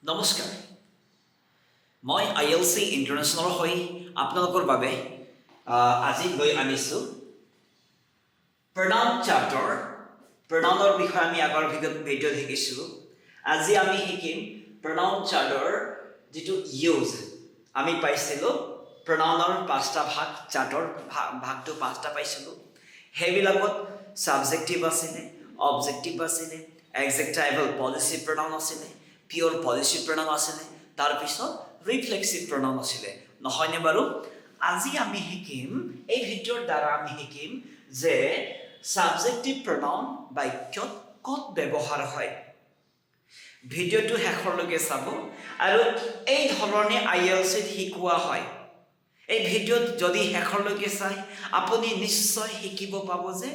নমস্কাৰ মই ILC ইণ্টাৰনেশ্যনেলৰ হৈ আপোনালোকৰ বাবে আজি লৈ আনিছোঁ প্ৰনাউন চাৰ্টৰ প্ৰনাউনৰ বিষয়ে আমি আগৰ ভিডিঅ'ত শিকিছিলোঁ আজি আমি শিকিম প্ৰনাউন চাৰ্টৰ যিটো ইউজ আমি পাইছিলোঁ প্ৰনাউনৰ পাঁচটা ভাগ চাৰ্টৰ ভাগটো পাঁচটা পাইছিলোঁ সেইবিলাকত সাবজেক্টিভ আছিলে অবজেক্টিভ আছিলে এডজেক্টিভেল পজিটিভ প্ৰনাউন আছিলে পিওৰ পজিটিভ প্ৰনাউন আছিলে তাৰ পিছত ৰিফ্লেক্সিভ প্ৰনাউন আছিলে নহয়নে বাৰু আজি আমি শিকিম এই ভিডিওৰ দ্বাৰা আমি শিকিম যে সাবজেক্টিভ প্ৰনাউন বাক্যত কত ব্যৱহাৰ হয় ভিডিওটো শেষৰলৈকে চাব আৰু এই ধৰণে IELTS শিকোৱা হয় এই ভিডিওত যদি শেষৰলৈকে চাই আপুনি নিশ্চয় শিকিব পাব যে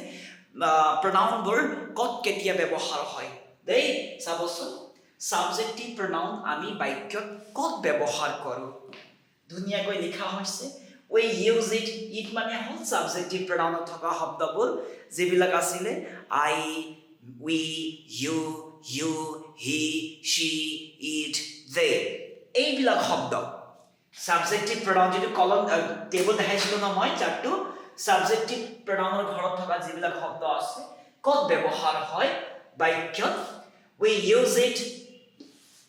প্ৰনাউনবোৰ কত কেতিয়া ব্যৱহাৰ হয় দেই চাবচোন সাবজেক্টিভ pronoun আমি বাক্যত কত ব্যৱহাৰ কৰো ধুনিয়াকৈ লিখা হৈছে we use it মানে হল সাবজেক্টিভ pronoun থকা শব্দবোৰ যিবিলাক আছিল I we you he she it they এইবিলাক শব্দ সাবজেক্টিভ pronoun যেটো কলম টেবল দেখাইছিলো ন মই চাৰ্টটো সাবজেক্টিভ pronounৰ ঘৰত থকা যিবিলাক শব্দ আছে কত ব্যৱহাৰ হয় বাক্যত we use it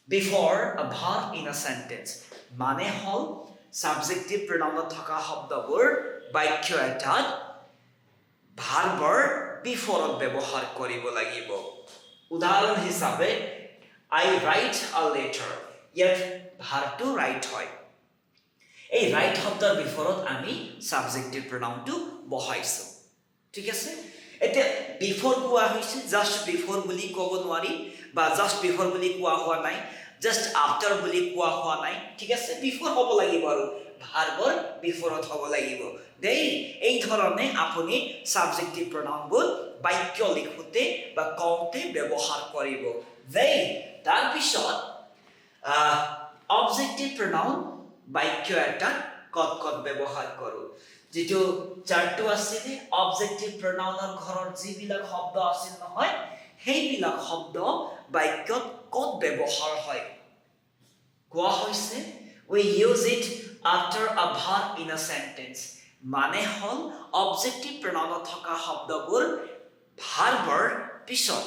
before a verb in a sentence মানে হল সাবজেক্টিভ pronoun থকা শব্দবোৰ বাক্য এটাত ভাৰ্বৰ বিফৰত ব্যৱহাৰ কৰিব লাগিব উদাহৰণ হিচাপে I write a letter ইয়াত ভাৰ্বটো ৰাইট হয় এই ৰাইট শব্দৰ বিফৰত আমি সাবজেক্টিভ pronounটো বহাইছো ঠিক আছে এতিয়া বিফৰ কোৱা হৈছে জাস্ট বিফৰ বুলি ক'ব নোৱাৰি বা জাস্ট বিফৰ বুলি কোৱা হোৱা নাই জাস্ট আফটাৰ বুলি কোৱা হোৱা নাই ঠিক আছে বিফৰ হ'ব লাগিব আৰু ভাৰ্বৰ বিফৰত হ'ব লাগিব দেই এই ধৰণে আপুনি সাবজেক্টিভ pronounবোৰ বাক্য লিখোতে বা কওঁতে ব্যৱহাৰ কৰিব দেই তাৰ পিছত অবজেক্টিভ pronoun বাক্য এটা কত কত ব্যৱহাৰ কৰো যেটো চাৰ্টটো আছিল অবজেক্টিভ pronounৰ ঘৰৰ যিবিলাক শব্দ আছিল নহয় সেইবিলাক শব্দ বাক্যত কত ব্যৱহাৰ হয় কোৱা হৈছে we use it after a verb in a sentence মানে হল অবজেক্টিভ pronoun থকা শব্দবোৰ ভাৰ্বৰ পিছত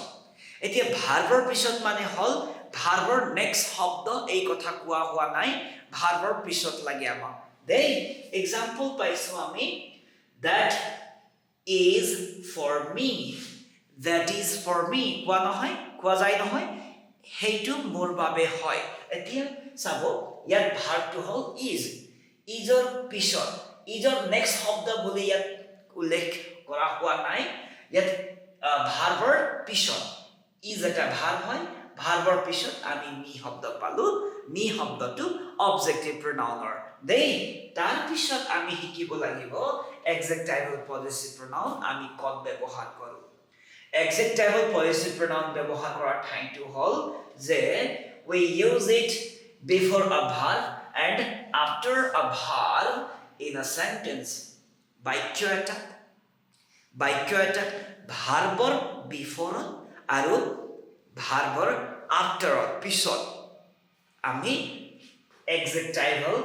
এতিয়া ভাৰ্বৰ পিছত মানে হল ভাৰ্বৰ নেক্সট শব্দ এই কথা কোৱা হোৱা নাই ভাৰ্বৰ পিছত লাগে আমাক দেই এক্সাম্পল পাইছো আমি that is for me কোৱা নহয় কোৱা যায় নহয় হেইটো মোৰ বাবে হয় এতিয়া চাব ইয়াত ভাৰ্বটো হল ইজৰ পিছত ইজৰ নেক্সট শব্দ বুলি ইয়াত উল্লেখ কৰা হোৱা নাই ইয়াত ভাৰ্বৰ পিছত ইজ এটা ভাৰ্ব হয় ভাৰ্বৰ পিছত আমি মি শব্দ পালো মি শব্দটো অবজেক্টিভ pronounৰ দেই তাৰ পিছত আমি শিকিব লাগিব এডজেক্টিভেল পজিটিভ pronoun আমি কত ব্যৱহাৰ কৰো এডজেক্টিভেল পজিটিভ pronoun ব্যৱহাৰ কৰাৰ ঠাইটো হল যে we use it before a verb and after a verb in a sentence বাক্য এটা ভাৰ্বৰ বিফৰত আৰু ভাৰ্বৰ আফটাৰত পিছত আমি এডজেক্টিভেল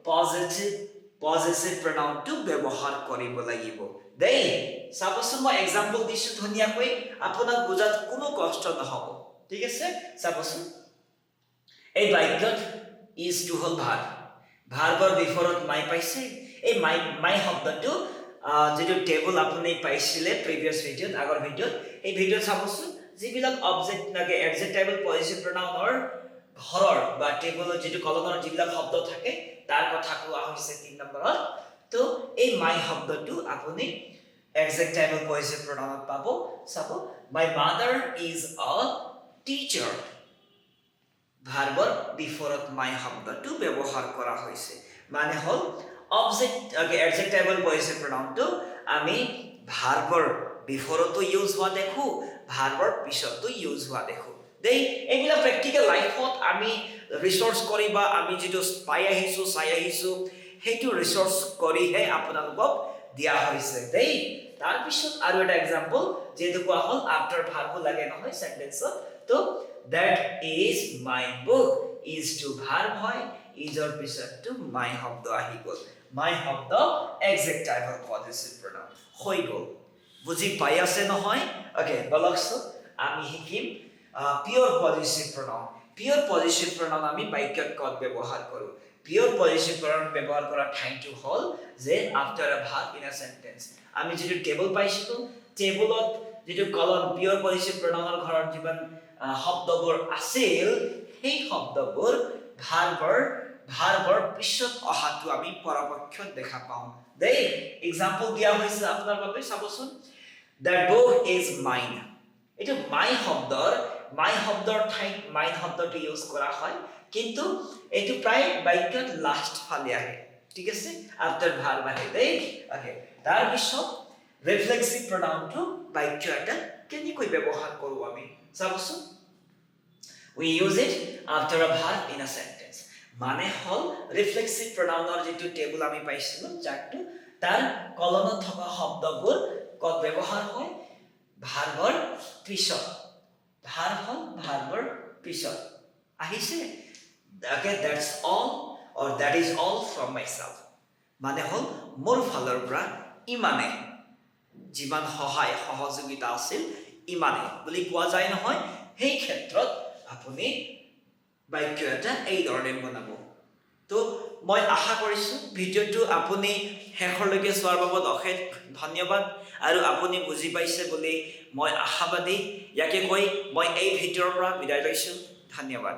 পজিটিভ pronounটো ব্যৱহাৰ কৰিব লাগিব দেই চাবচোন মই এক্সাম্পল দিছো ধুনিয়াকৈ আপোনাক বুজাত কোনো কষ্ট নহব ঠিক আছে চাবচোন এই বাক্যত ইজ টু হল ভাৰ্বৰ বিফৰত মাই পাইছে এই মাই শব্দটো যেটো টেবল আপুনি পাইছিলে প্ৰিভিয়াস ভিডিঅত আগৰ ভিডিঅত এই ভিডিঅ চাবচোন যিবিলাক অবজেক্ট লাগে এডজেক্টিভেল পজিটিভ pronounৰ ঘৰৰ বা টেবলৰ যেটো কলমৰ যিবিলাক শব্দ থাকে তাৰ কথা কোৱা হৈছে 3 নম্বৰত তো এই মাই শব্দটো আপুনি এডজেক্টিভেল পজিটিভ pronoun পাব চাব my mother is a teacher ভাৰ্বৰ বিফৰত মাই শব্দটো ব্যৱহাৰ কৰা হৈছে মানে হল এডজেক্টিভেল পজিটিভ pronounটো আমি ভাৰ্বৰ বিফৰতো ইউজ হোৱা দেখো ভাৰ্বৰ পিছতো ইউজ হোৱা দেখো দেই এগুলা প্ৰ্যাকটিক্যাল লাইফত আমি ৰিসোৰ্স কৰিবা আমি যেটো চাই আহিছো হেতু ৰিসোৰ্স কৰিহে আপোনালোকক দিয়া হৈছে দেই তাৰ পিছত আৰু এটা এক্সাম্পল যেটো কোৱা হল আফটাৰ ভাৰ্ব লাগে নহয় সেন্টেন্সত তো that is my book is to verb হয় isৰ পিছত to my শব্দ আহি গ'ল my শব্দ adjectival possessive pronoun হৈ গ'ল বুজি পাই আছে নহয় ওকে বলকছো আমি শিকিম pure possessive pronoun pure possessive pronoun আমি বাক্যত কত ব্যৱহাৰ কৰো পিওৰ possessive pronoun ব্যৱহাৰ কৰা ঠাইটো হল যে after a verb in a sentence আমি যেটো টেবল পাইছিলো টেবলত যেটো কলম পিওর possessive pronounৰ ঘৰত যিমান শব্দবোৰ আছিল সেই শব্দবোৰ ভাৰ্বৰ পিছত অহাটো আমি পৰপক্ষত দেখা পাওঁ দেই এক্সাম্পল দিয়া হৈছে আপোনাৰ বাবে চাবচোন that book is mine এটা my শব্দৰ ঠাইত mine শব্দটো ইউজ কৰা হয় কিন্তু এটো প্ৰায় বাক্যত লাষ্ট ফালে আহে ঠিক আছে after verb আহে দেই ওকে তাৰ পিছত reflexive pronoun টো বাক্য এটা কেনেকৈ ব্যৱহাৰ কৰো আমি চাবচোন we use it after a verb in a sentence মানে হল reflexive pronounৰ যেটো টেবল আমি পাইছিলো যাকটো তাৰ কলনত থকা শব্দবোৰ কত ব্যৱহাৰ হয় ভাৰ্বৰ পিছত ভাৰ্বৰ পিছত আহিছে okay that's all or that is all from myself মানে হল মোৰ ফালৰ পৰা ইমানে জীবন সহযোগিতা আছিল ইমানে বুলি কোৱা যায় নহয় সেই ক্ষেত্ৰত আপুনি বাক্য এটা এই ধৰণে বনাব তো মই আশা কৰিছো ভিডিওটো আপুনি শেষলৈকে চোৱাৰ বাবে অশেষ ধন্যবাদ আৰু আপুনি বুজি পাইছে বুলি মই আশাবাদী ইয়াকে কৈ মই এই ভিডিওৰ পৰা বিদায় লৈছো ধন্যবাদ